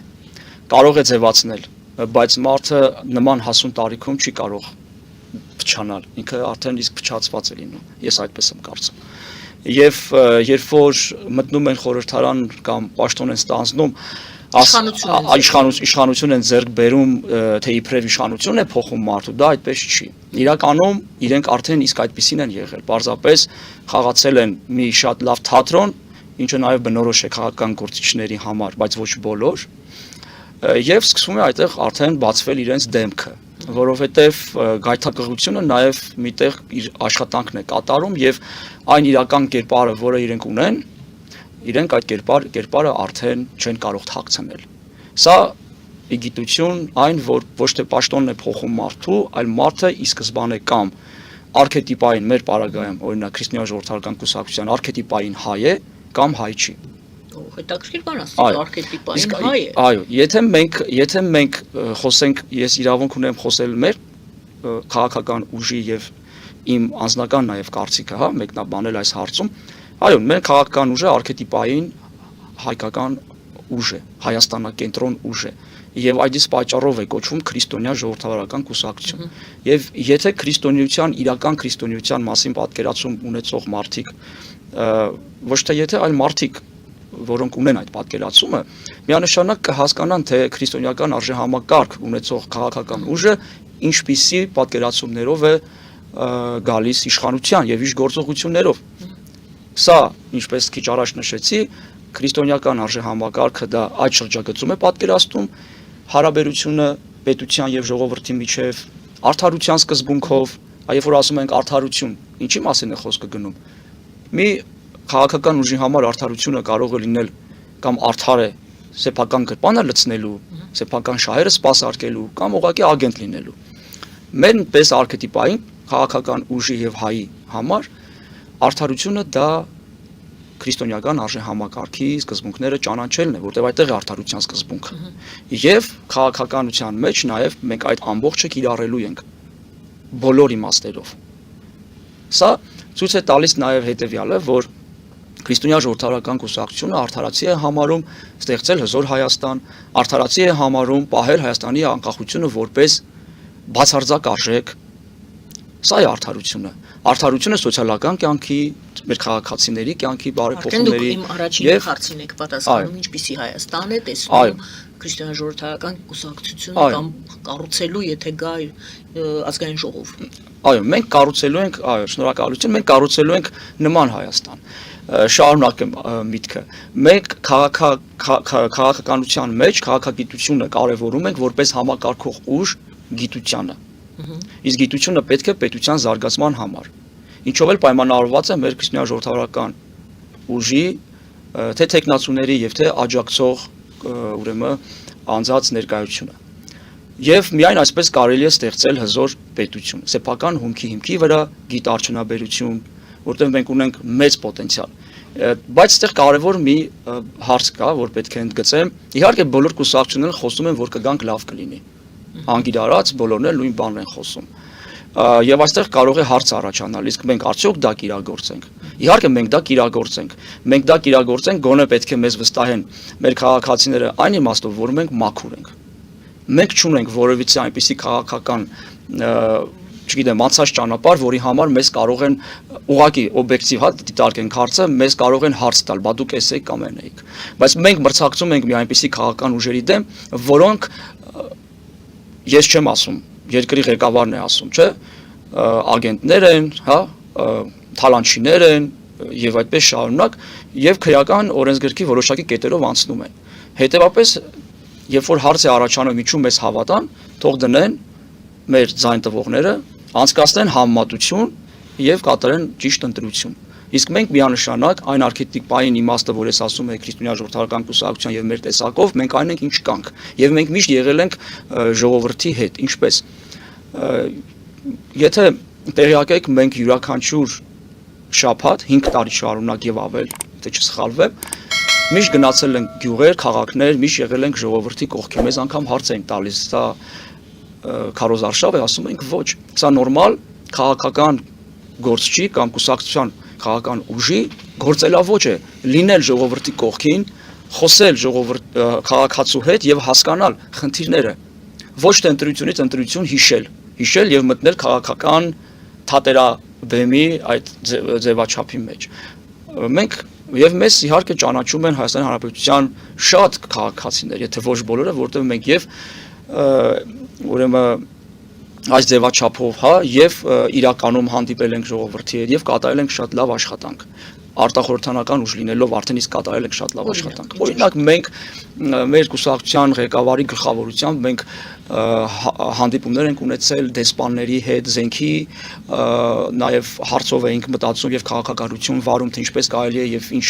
Կարող է ձևացնել, բայց մարդը նման հասուն տարիքում չի կարող փչանալ, ինքը արդեն իսկ փչացված է լինում։ Ես այդպես եմ կարծում։ Եվ երբ որ մտնում են խորհրդարան կամ պաշտոն են ստանձնում, իշխանություն են ձեռք բերում, թե իբրև իշխանություն է փոխում մարդու, դա այդպես չի։ Իրականում իրենք արդեն իսկ այդպիսին են եղել, պարզապես խաղացել են մի շատ լավ թատրոն, ինչը նաև բնորոշ է քաղաքական գործիչների համար, բայց ոչ բոլոր, եւ սկսվում է այդտեղ արդեն բացվել իրենց դեմքը, որովհետեւ գայթակղությունը նաև միտեղ իր աշխատանքն է կատարում եւ այն իրական կերպարը, որը իրենք ունեն, իրենք այդ կերպարը արդեն չեն կարող թաքցնել։ Սա իգիտություն այն, որ ոչ թե պաշտոնն է փոխում մարդու, այլ մարդը ի սկզբանե կամ արքետիպային մեր պարագայում, օրինակ քրիստոնյա ժողովրդական կուսակցության արքետիպային հայ է կամ հայ չի։ Հետաքրքիր բան ասած, արքետիպային հայ է։ Այո, եթե մենք խոսենք, ես իրավունք ունեմ խոսել մեր քաղաքական ուժի եւ իմ անձնական նաեւ կարծիքը, հա, մեկնաբանել այս հարցում, այո, մեր քաղաքական ուժը արքետիպային հայկական ուժ է, հայաստանակենտրոն ուժ է, եւ այդ իսկ պատճառով է կոչվում քրիստոնյա ժողովրդավարական կուսակցություն։ Եվ եթե քրիստոնեության, իրական քրիստոնեության մասին պատկերացում ունեցող մարդիկ, ոչ թե եթե, այլ մարդիկ, որոնք ունեն այդ պատկերացումը, միանշանակ կհասկանան, թե քրիստոնեական արժեհամակարգ ունեցող քաղաքական ուժը ինչպիսի պատկերացումներով է գալիս իշխանության եւ իր գործողություններով։ Սա, ինչպես քիչ առաջ նշեցի, քրիստոնեական արժեհամակարգը դա այդ շրջագծում է պատկերացնում հարաբերությունը պետության եւ ժողովրդի միջև արդարության սկզբունքով, այլ որ ասում ենք արդարություն, ինչի մասին է խոսքը գնում։ Մի քաղաքական ուժի համար արդարությունը կարող է լինել կամ արդար է սեփական գրպանը լցնելու, սեփական շահերը սպասարկելու կամ ուղղակի ագենտ լինելու։ Մեր պես արքետիպային քաղաքական ուժի եւ հայի համար արդարությունը դա քրիստոնեական արժեհամակարգի սկզբունքները ճանաչելն է, որտեղ այդտեղ է արդարության սկզբունքը։ Եվ քաղաքականության մեջ նաև մենք այդ ամբողջը կիրառելու ենք բոլոր իմաստերով։ Սա ցույց է տալիս նաև հետևյալը, որ քրիստոնյա ժողովրդավարական կուսակցությունը արդարացի է համարում ստեղծել հզոր Հայաստան, արդարացի է համարում պահել Հայաստանի անկախությունը որպես բացարձակ արժեք։ Սա է արդարությունը։ Արդարությունը սոցիալական կյանքի, մեր քաղաքացիների կյանքի բարեփոխումների իմ առաջին հարցին եք պատասխանում, ինչպիսի Հայաստան է տեսնում քրիստոնյա ժողովրդական կուսակցությունը կամ կառուցելու, եթե գա ազգային ժողով։ Այո, մենք կառուցելու ենք, այո, շնորհակալություն, մենք կառուցելու ենք նման Հայաստան։ Շարունակեմ միտքը։ Մենք քաղաքականության մեջ քաղաքագիտությունը կարևորում ենք որպես համակարգող ուժ գիտությանը։ Իսկ գիտությունը պետք է պետության զարգացման համար։ Ինչով էլ պայմանավորված է մեր քրիստոնյա ժողովրդավարական ուժի թե տեխնացուների եւ թե աջակցող ուրեմն անձած ներկայությունը։ Եվ միայն այսպես կարելի է ստեղծել հզոր պետություն, սեփական հումքի հիմքի վրա գիտարդյունաբերություն, որտեղ մենք ունենք մեծ պոտենցիալ։ Բայց այստեղ կարևոր մի հարց կա, որ պետք է ընդգծեմ։ Իհարկե բոլոր կուսակցությունները խոսում են, որ կգանք լավ կլինի։ Անգիրարած բոլորն էլ նույն բանն են խոսում։ Եվ այստեղ կարող է հարց առաջանալ, իսկ մենք արդյոք դա կիրագործենք։ Իհարկե մենք դա կիրագործենք։ Մենք դա կիրագործենք, գոնե պետք է մեզ վստահեն մեր քաղաքացիները այն իմաստով, որ մենք մաքուր ենք։ Մենք չունենք որևիցե այնպիսի քաղաքական, չգիտեմ, անցած ճանապարհ, որի համար մեզ կարող են ուղղակի օբյեկտիվ հա դիտարկենք հարցը, մեզ կարող են հարց տալ, բա դուք էս եք կամ այն եք։ Բայց մենք մրցակցում ենք մի այնպիսի քաղաքական ուժերի դեմ, որոնք ես չեմ ասում, երկրի ղեկավարն է ասում, չէ՞, ագենտներ են, հա, թալանչիներ են եւ այդպես շարունակ եւ քրեական օրենսգրքի որոշակի կետերով անցնում են։ Հետեւաբար, երբ որ հարց է առաջանում ինչու մեզ հավատան, թող դնեն մեր ձայն տվողները, անցկացնեն համեմատություն եւ կատարեն ճիշտ ընտրություն։ Իսկ մենք միանշանակ այն արքետիպային իմաստը, որ ես ասում եմ քրիստոնյա ժողովրդավարական կուսակցության եւ մեր տեսակով, մենք այն ենք ինչ կանք եւ մենք միշտ եղել ենք ժողովրդի հետ, ինչպես եթե տեղյակ եք, մենք յուրաքանչյուր շաբաթ 5 տարի շարունակ եւ ավել, եթե չսխալվեմ, միշտ գնացել ենք գյուղեր, քաղաքներ, միշտ եղել ենք ժողովրդի կողքի, մեզ անգամ հարց էին տալիս, սա քարոզարշավ է, ասում ենք ոչ, սա նորմալ քաղաքական գործ չի կամ կուսակցության քաղաքական ուժի գործելավոճ է լինել ժողովրդի կողքին, խոսել քաղաքացու հետ եւ հասկանալ խնդիրները, ոչ թե ընտրությունից ընտրություն հիշել եւ մտնել քաղաքական թատերաբեմի այդ ձևաչափի մեջ։ Մենք եւ մեզ իհարկե ճանաչում են Հայաստանի Հանրապետության շատ քաղաքացիներ, եթե ոչ բոլորը, որտեղ մենք եւ ուրեմն այս ձևաչափով, հա, եւ իրականում հանդիպել ենք ժողովրդի հետ եւ կատարել ենք շատ լավ աշխատանք։ Արտախորհրդանական ուժ լինելով արդեն իսկ կատարել ենք շատ լավ աշխատանք։ Օրինակ մենք մեր կուսակցության ղեկավարի գլխավորությամբ մենք հանդիպումներ ենք ունեցել դեսպանների հետ, զենքի նաեւ հարցով էինք մտածում եւ քաղաքականություն վարում, թե ինչպես կարելի է եւ ինչ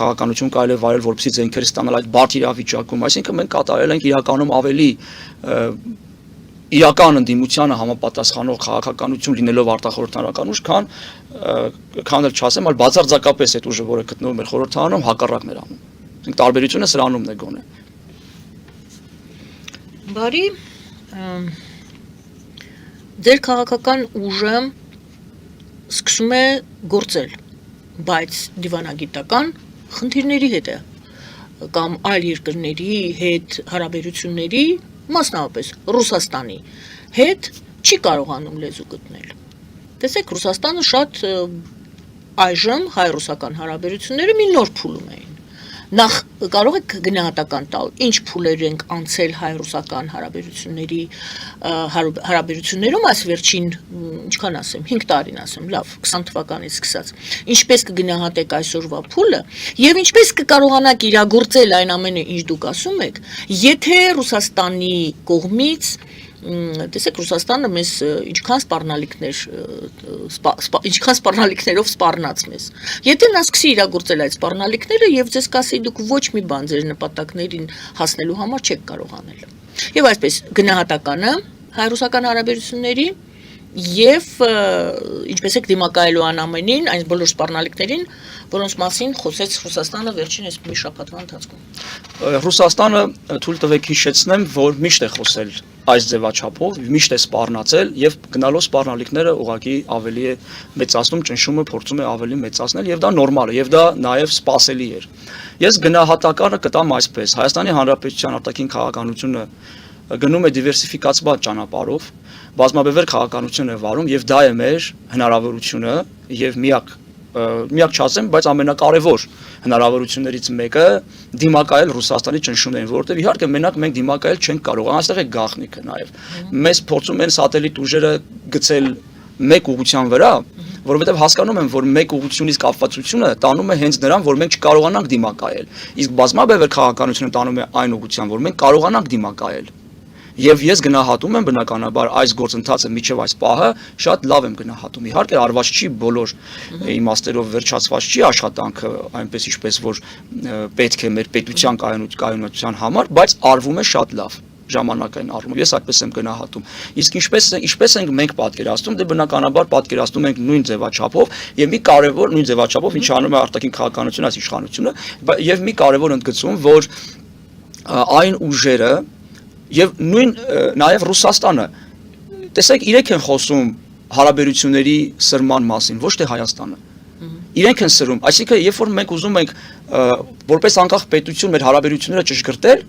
քաղաքականություն կարելի է վարել, որպեսզի զենքերը ստանալ այդ բարդ իրավիճակում, այսինքն մենք կատարել ենք իրականում ավելի իրական ընդդիմությանը համապատասխանող քաղաքականություն լինելով արտախորհրդանական ուժ, քան էլ չասեմ, այլ բացարձակապես այդ ուժը, որը գտնվում է խորհրդարանում, հակառակն էր անում։ Այսինքն տարբերությունը սրանումն է գոնե։ Բարի, ձեր քաղաքական ուժը սկսում է գործել, բայց դիվանագիտական խնդիրների հետ է կամ այլ երկրների հետ հարաբերությունների, մասնավորապես Ռուսաստանի հետ չի կարողանում լեզու գտնել։ Տեսեք, Ռուսաստանը շատ այժմ հայ-ռուսական հարաբերությունները մի նոր փուլում էին։ Նախ կարող եք գնահատական տալ, ինչ փուլեր ենք անցել հայ-ռուսական հարաբերություններում այս վերջին, ինչքան ասեմ, 5 տարին ասեմ, լավ, 20 թվականից սկսած։ Ինչպես կգնահատեք այսօրվա փուլը եւ ինչպես կկարողանաք իրագործել այն ամենը, ինչ դուք ասում եք, եթե Ռուսաստանի կողմից տեսեք, Ռուսաստանը մեզ ինչքան սպառնալիքներով սպառնաց մեզ։ Եթե նա սկսի իրագործել այդ սպառնալիքները եւ ձեզ կասի դուք ոչ մի բան ձեր նպատակներին հասնելու համար չեք կարող անել։ Եվ այսպես գնահատականը հայ-ռուսական հարաբերությունների եւ ինչպես եք դիմակայելու այն ամենին, այն բոլոր սպառնալիքներին, որոնց մասին խոսեց Ռուսաստանը վերջին այս մի շաբաթվա ընթացքում։ Ռուսաստանը թույլ տվեք հիշեցնեմ, որ միշտ է խոսել այս ձևաչափով, միշտ է սպառնացել եւ գնալով սպառնալիքները ուղղակի ավելի է մեծացնում, ճնշումը փորձում է ավելի մեծացնել եւ դա նորմալ է եւ դա նաեւ սպասելի էր։ Ես գնահատականը կտամ այսպես. Հայաստանի Հանրապետության արտաքին քաղաքականությունը գնում է դիվերսիֆիկացված ճանապարհով, բազմաբևեռ քաղաքականություն է վարում եւ դա է մեր հնարավորությունը եւ միակ չասեմ, բայց ամենակարևոր հնարավորություններից մեկը դիմակայել Ռուսաստանի ճնշումներին, որովհետեւ իհարկե մենակ մենք դիմակայել չենք կարող, այստեղ է գաղտնիքը նաեւ։ Մեզ փորձում են սատելիտ ուժերը գցել մեկ ուղղության վրա, որովհետեւ հասկանում են, որ մեկ ուղղությունից կապվածությունը տանում է հենց նրան, որ մենք չկարողանանք դիմակայել։ Իսկ բազմաբևեռ քաղաքականությունը տանում է այն ուղղության, որ մենք կարողանանք դիմակայել։ Եվ ես գնահատում եմ բնականաբար այս գործընթացը միջև այս պահը շատ լավ եմ գնահատում։ Իհարկե արված չի բոլոր իմաստերով վերջացված չի աշխատանքը այնպես ինչպես որ պետք է մեր պետության կայունության համար, բայց արվում է շատ լավ ժամանակային առումով։ Ես այդպես եմ գնահատում։ Իսկ ինչպես ենք մենք պատկերացնում, դե բնականաբար պատկերացնում ենք նույն ձևաչափով եւ մի կարևոր նույն ձևաչափով ինչ անում է արտաքին քաղաքականությունը, այս իշխանությունը, եւ մի կարևոր ընդգծում, որ այն ուժերը եւ նույն նաեւ Ռուսաստանը տեսեք իրենք են խոսում հարաբերությունների սրման մասին, ոչ թե Հայաստանը։ Իրենք են սրում, այսինքն երբ որ մենք ուզում ենք որպես անկախ պետություն մեր հարաբերությունները ճշգրտել,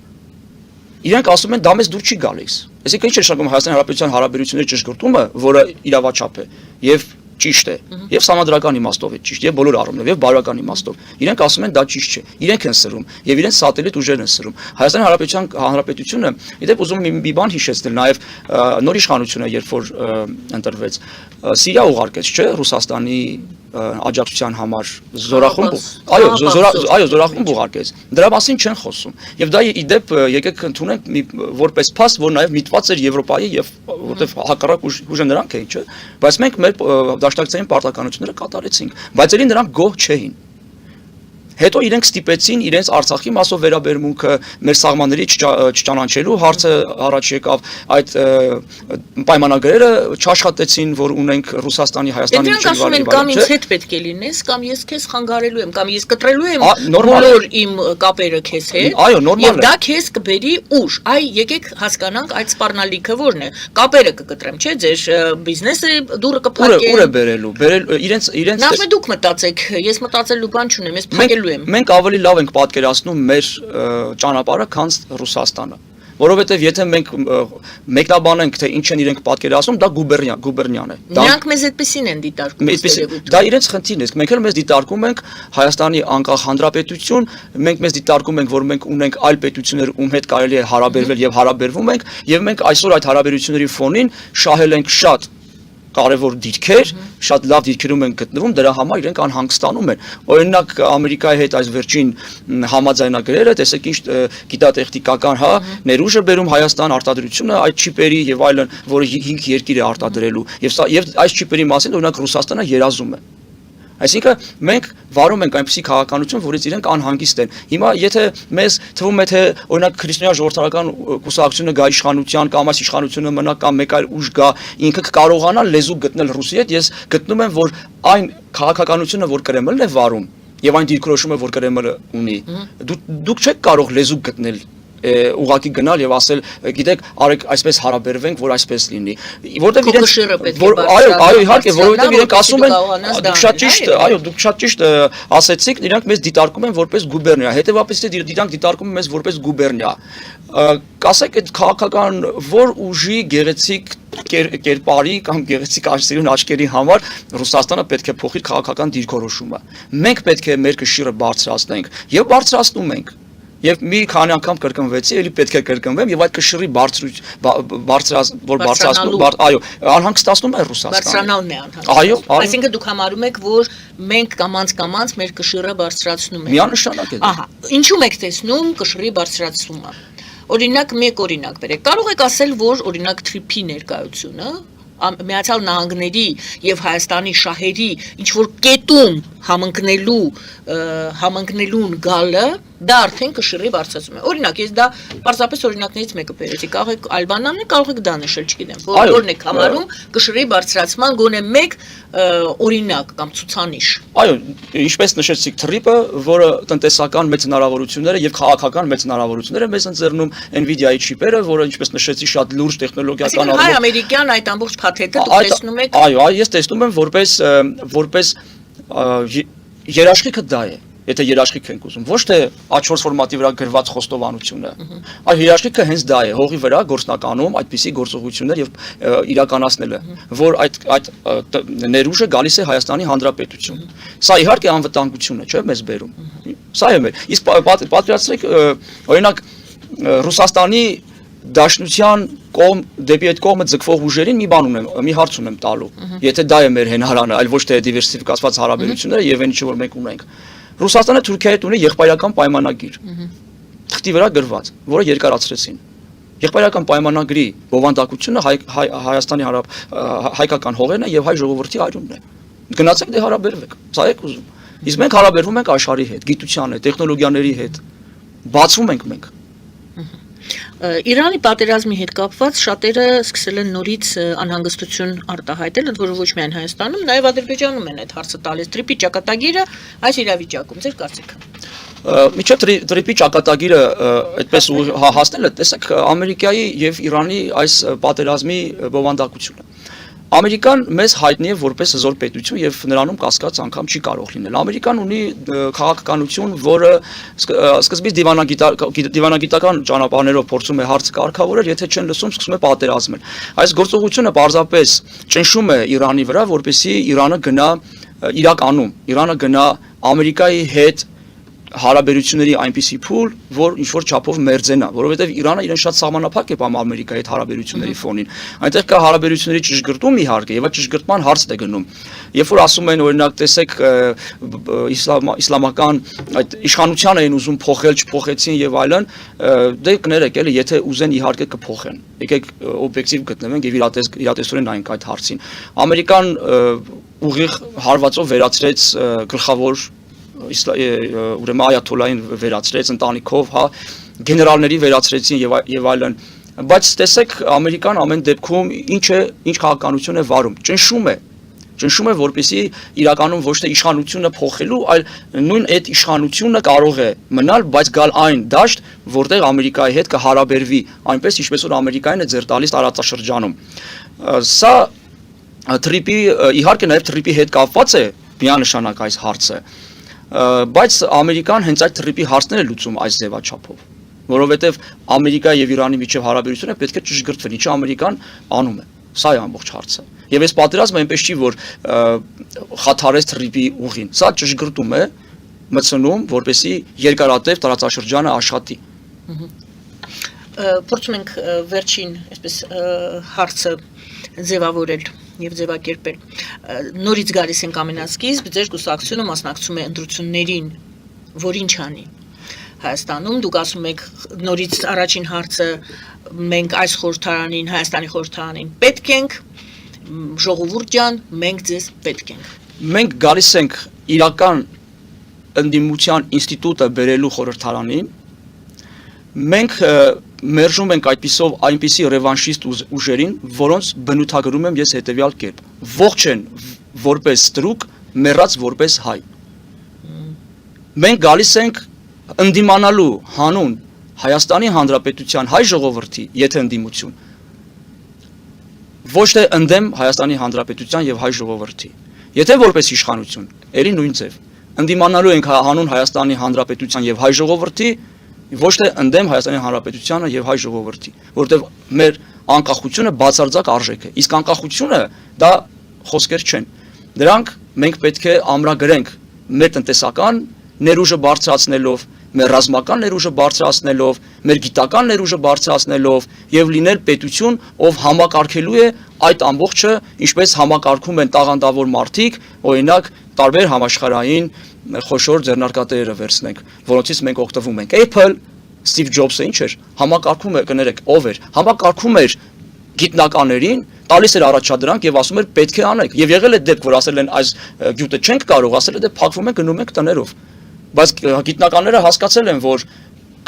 իրենք ասում են դա մեզ դուր չի գալիս։ Այսինքն ինչ է շարունակում Հայաստանի Հանրապետության հարաբերությունների ճշգրտումը, որը իրավաչափ է եւ ճիշտ է, եւ համադրական իմաստով է ճիշտ, եւ բոլոր առումներով, եւ բարոյական իմաստով։ Իրենք ասում են դա ճիշտ չէ։ Իրենք են սրում եւ իրենց սատելիտ ուժերն են սրում։ Հայաստանի Հանրապետությունը, իդեպ ուզում եմ մի բան հիշեցնել, նաեւ նոր իշխանությունը, երբ որ ընտրվեց, Սիրիա ուղարկեց, չէ, Ռուսաստանի աջակցության համար զորախումբ, այո, զորախումբ ուղարկեց։ Դրա մասին չեն խոսում։ Եվ դա իդեպ եկեք ընդունենք որպես փաստ, որ նաև միտված էր Եվրոպայի եւ որտեվ հակառակ ուժը նրանք էին, չէ։ Բայց մենք մեր դաշնակցային պարտականությունները կատարեցինք, բայց ելի նրանք գոհ չէին։ Հետո իրենք ստիպեցին իրենց Արցախի մասով վերաբերմունքը մեր սահմանների չճանաչելու հարցը առաջ եկավ, այդ պայմանագրերը չաշխատեցին, որ ունենք Ռուսաստանի, Հայաստանի միջև վարի վարի։ Կամ ինձ հետ պետք է լինես, կամ ես քեզ խանգարելու եմ, կամ ես կտրելու եմ բոլոր իմ կապերը քեզ հետ։ Այո, նորմալ է։ Եվ դա քեզ կբերի ուժ։ Այ եկեք հասկանանք այդ սպառնալիքը որն է։ Կապերը կկտրեմ, չէ՞, ձեր բիզնեսը դուրը կփակեմ։ Ուր է բերելու։ Իրենց Նախ դուք մտածեք, ես մտածելու բան չունեմ, ես փակելու Մենք ավելի լավ ենք պատկերացնում մեր ճանապարհը, քան Ռուսաստանը, որովհետև եթե մենք մեկնաբանենք, թե ինչ են իրենք պատկերացնում, դա գուբերնիան է։ Նրանք մեզ այդպեսին են դիտարկում։ Դա իրենց խնդիրն է, մենք էլ մեզ դիտարկում ենք Հայաստանի անկախ հանրապետություն, մենք մեզ դիտարկում ենք, որ մենք ունենք այլ պետություններ, ում հետ կարելի է հարաբերվել եւ հարաբերվում ենք, եւ մենք այսօր այդ հարաբերությունների ֆոնին շահել ենք շատ կարևոր դիրքեր, շատ լավ դիրքերում են գտնվում, դրա համար իրենք անհանգստանում են։ Օրինակ Ամերիկայի հետ այս վերջին համաձայնագրերը, տեսեք ինչ գիտատեխնիկական, ներուժ է բերում Հայաստան արտադրությունը, այդ չիպերի եւ այլն, որը 5 երկիր է արտադրելու, եւ այս չիպերի մասին օրինակ Ռուսաստանը երազում է։ Այսինքն մենք վարում ենք այնպիսի քաղաքականություն, որից իրենք անհանգիստ են։ Հիմա եթե մեզ թվում է թե օրինակ քրիստոնյա ժողովրդական կուսակցությունը գա իշխանության կամ այս իշխանությունը մնա կամ մեկ այլ ուժ գա, ինքը կարողանա լեզու գտնել ռուսի հետ, ես գտնում եմ, որ այն քաղաքականությունը, որ Կրեմլն է վարում, եւ այն դիրքորոշումը, որ Կրեմլը ունի, դուք չեք կարող լեզու գտնել ուղակի գնալ եւ ասել, գիտեք, արեք այսպես հարաբերվենք, որ այսպես լինի, որտեղ իրենք այո, իհարկե, որովհետեւ իրենք ասում են, դուք շատ ճիշտ ասեցիք, իրանք մեզ դիտարկում են որպես գուբերնիա, հետեւաբար իրանք դիտարկում են մեզ որպես գուբերնիա, կասեք այդ քաղաքական որ ուժի գեղեցիկ կերպարի կամ գեղեցիկ աշտերուն աչքերի համար Ռուսաստանը պետք է փոխի քաղաքական դիրքորոշումը։ Մենք պետք է մեր կշիռը բարձրացնենք եւ բարձրացնում ենք։ Եվ մի քանի անգամ կրկնվեցի, ելի պետք է կրկնվեմ եւ այդ կշռի բարձրացնում, այո, անհանգստացնում է Ռուսաստանը։ Բարձրանալն է անհանգստացնում։ Այո, այսինքն դուք համարում եք, որ մենք կամած մեր կշիռը բարձրացնում ենք։ Միանշանակ է։ Ահա, ինչու եք տեսնում կշռի բարձրացումը։ Օրինակ, մեկ օրինակ բերեք։ Կարող եք ասել, որ օրինակ թրիփի ներկայությունը Միացյալ Նահանգների եւ Հայաստանի շահերի ինչ որ կետում համընկնելուն գալը դա արդեն կշռի բարձրացում է։ Օրինակ, ես դա պարզապես օրինակներից մեկը բերեցի, կարող եք Ալբանանն է, կարող եք դա նշել, չգիտեմ, որն եք համարում կշռի բարձրացման գոնե մեկ օրինակ կամ ցուցանիշ։ Այո, ինչպես նշեցիք, թրիփը, որը տնտեսական մեծ հնարավորությունները եւ քաղաքական մեծ հնարավորությունները մեզ ընձեռնում Nvidia-ի չիպերը, որը ինչպես նշեցի, շատ լուրջ տեխնոլոգիական առումով հայ-ամերիկյան այդ ամբողջ փաթեթը դուք տեսնում եք։ Այո, ես տեսնում եմ որպես երաշխիքը դա է։ Եթե երաշխիք ենք ուզում, ոչ թե A4 ֆորմատի վրա գրված խոստովանությունը, այլ երաշխիքը հենց դա է, հողի վրա գործնականում այդպիսի գործողություններ եւ իրականացնելը, որ այդ ներուժը գալիս է Հայաստանի Հանրապետություն։ Սա իհարկե անվտանգություն է, չէ՞, մեզ բերում։ Սա է մեր։ Իսկ պատկերացրեք, օրինակ Ռուսաստանի Դաշնության կողմ դեպի այդ կողմը ձգվող ուժերին մի բան ունեմ, մի հարց ունեմ տալու։ Եթե դա է մեր հենարանը, այլ ոչ թե դիվերսիֆիկացված հարաբերությունները եւ այն ինչ որ մենք ունենք։ Ռուսաստանը Թուրքիայի հետ ունի եղբայրական պայմանագիր։ Թղթի վրա գրված, որը երկարացրեցին։ Եղբայրական պայմանագրի բովանդակությունը Հայաստանի հայկական հողերն է եւ հայ ժողովրդի այրումն է։ Գնացեք դե հարաբերվեք, սա եք ուզում։ Իսկ մենք հարաբերվում ենք աշխարհի հետ, գիտության հետ, տեխնոլոգիաների հետ։ Բացվում ենք մենք։ Իրանի պատերազմի հետ կապված շատերը սկսել են նորից անհանգստություն արտահայտել, ընդ որում ոչ միայն Հայաստանում, նաև Ադրբեջանում են այդ հարցը տալիս։ Թրիփի ճակատագիրը այս իրավիճակում ձեր կարծիքը։ Միջև թրիփի ճակատագիրը այդպես հասնելը, տեսեք, Ամերիկայի եւ Իրանի այս պատերազմի բովանդակությունը։ Ամերիկան մեզ հայտնի է որպես հզոր պետություն եւ նրանում կասկած անգամ չի կարող լինել։ Ամերիկան ունի քաղաքականություն, որը սկզբից դիվանագիտական ճանապարհներով փորձում է հարց կարգավորել, եթե չեն լսում, սկսում է պատերազմել։ Այս գործողությունը պարզապես ճնշում է Իրանի վրա, որպեսզի Իրանը գնա Ամերիկայի հետ հարաբերությունների այնպիսի փուլ, որ ինչ որ չափով մերձենա, որովհետև Իրանը իրեն շատ սահմանափակ է պահում Ամերիկայի հետ հարաբերությունների ֆոնին։ Այնտեղ կա հարաբերությունների ճշգրտում իհարկե, եւ այդ ճշգրտման հարցն է գնում։ Երբ որ ասում են, օրինակ, տեսեք, իսլամական այդ իշխանությանը են ուզում փոխել, չփոխեցին եւ այլն, դե կներեք, էլի, եթե ուզեն իհարկե կփոխեն։ Եկեք օբյեկտիվ գտնվենք եւ իրատեսորեն նայենք այդ հարցին։ Ամերիկան ուղիղ հարվածով վերացրեց գլխավոր ուրեմն այաթոլային վերացրեց ընտանիքով, հա, գեներալների վերացրեցին եւ այլն, բայց տեսեք Ամերիկան ամեն դեպքում ինչ քաղաքականություն է վարում, ճնշում է, որպեսզի իրականում ոչ թե իշխանությունը փոխելու, այլ նույն այդ իշխանությունը կարող է մնալ, բայց գալ այն դաշտ, որտեղ Ամերիկայի հետ կհարաբերվի, այնպես ինչպես որ Ամերիկային է ձեռ տալիս տարածաշրջանում։ Սա թրիփի իհարկե նաեւ թրիփի հետ կապված է միանշանակ այս հարցը, բայց Ամերիկան հենց այդ թրիփի հարցներ է լուծում այս ձևաչափով, որովհետև Ամերիկայի եւ Իրանի միջև հարաբերությունը պետք է ճշգրտվեն, ինչը Ամերիկան անում է։ Սա է ամբողջ հարցը։ Եվ այս պատերազմը այնպես չի, որ խաթարեց թրիփի ուղին։ Սա ճշգրտում է, մտցնում, որպեսզի երկարատև տարածաշրջանը աշխատի։ Փորձում ենք վերջին, այսպես հարցը ձևավորել եւ ձևակերպել։ Նորից գալիս ենք ամենասկիզբ, ձեր կուսակցությունը մասնակցում է ընտրություններին, որ ինչ անի Հայաստանում, դուք ասում եք նորից առաջին հարցը մենք այս խորհրդարանին, Հայաստանի խորհրդարանին պետք ենք, ժողովուրդ ջան, մենք ձեզ պետք ենք։ մենք գալիս ենք իրական ընդդիմության ինստիտուտը բերելու խորհրդարանին, մենք մերժում ենք այնպիսի ռևանշիստ ուժերին, որոնց բնութագրում եմ ես հետևյալ կերպ. ողջ են որպես ստրուկ, մեռած որպես հայ։ Մենք գալիս ենք ընդդիմանալու հանուն Հայաստանի Հանրապետության հայ ժողովրդի, եթե ընդդիմություն, ոչ թե ընդդեմ Հայաստանի Հանրապետության եւ հայ ժողովրդի։ Եթե որպես իշխանություն, ելի նույն ձև, ընդդիմանալու ենք հանուն Հայաստանի Հանրապետության եւ հայ ժողովրդի, ոչ թե ընդդեմ Հայաստանի Հանրապետությանը եւ հայ ժողովրդի, որովհետեւ մեր անկախությունը բացարձակ արժեք է։ Իսկ անկախությունը դա խոսքեր չեն։ Դրանք մենք պետք է ամրագրենք մեր տնտեսական ներուժը բարձրացնելով, մեր ռազմական ներուժը բարձրացնելով, մեր գիտական ներուժը բարձրացնելով եւ լինել պետություն, ով համակարգելու է այդ ամբողջը, ինչպես համակարգում են տաղանդավոր մարդիկ, օրինակ տարբեր համաշխարհային խոշոր ձեռնարկատերերը վերցնենք, որոնցից մենք օգտվում ենք։ Apple, Steve Jobs-ը ինչ էր, համակարգում էր, կներեք, ով էր, համակարգում էր գիտնականներին, տալիս էր առաջադրանք եւ ասում էր պետք է անեք։ Եվ եղել է դեպք, որ ասել են այս գյուտը չենք կարող, ասել է դե փակվում ենք, գնում ենք տներով։ Բայց գիտնականները հասկացել են, որ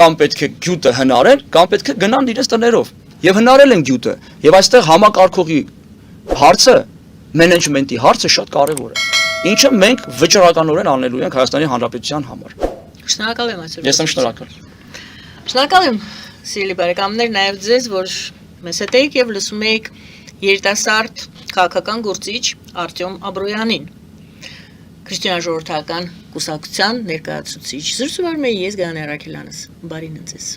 կամ պետք է գյուտը հնարեն, կամ պետք է գնան իրենց տներով։ Եվ հնարել են գյուտը։ Եվ այստեղ համակարգողի հարցը, մենեջմենտի հարցը շատ կարևոր է։ Ինչը մենք վճռականորեն անելու ենք Հայաստանի Հանրապետության համար։ Շնորհակալ եմ այսօր։ Ես եմ շնորհակալ։ Շնորհակալ եմ, սիրելի բարեկամներ, նաև ձեզ, որ մեզ հետ եք եւ լսում եք երիտասարդ քաղաքական գործիչ Արտյոմ Աբրոյանին, քրիստոնյա ժողովրդական կուսակցության ներկայացուցիչ։ Զրուցում եմ ես Գայանե Արաքելյանս։ Բարին ձեզ։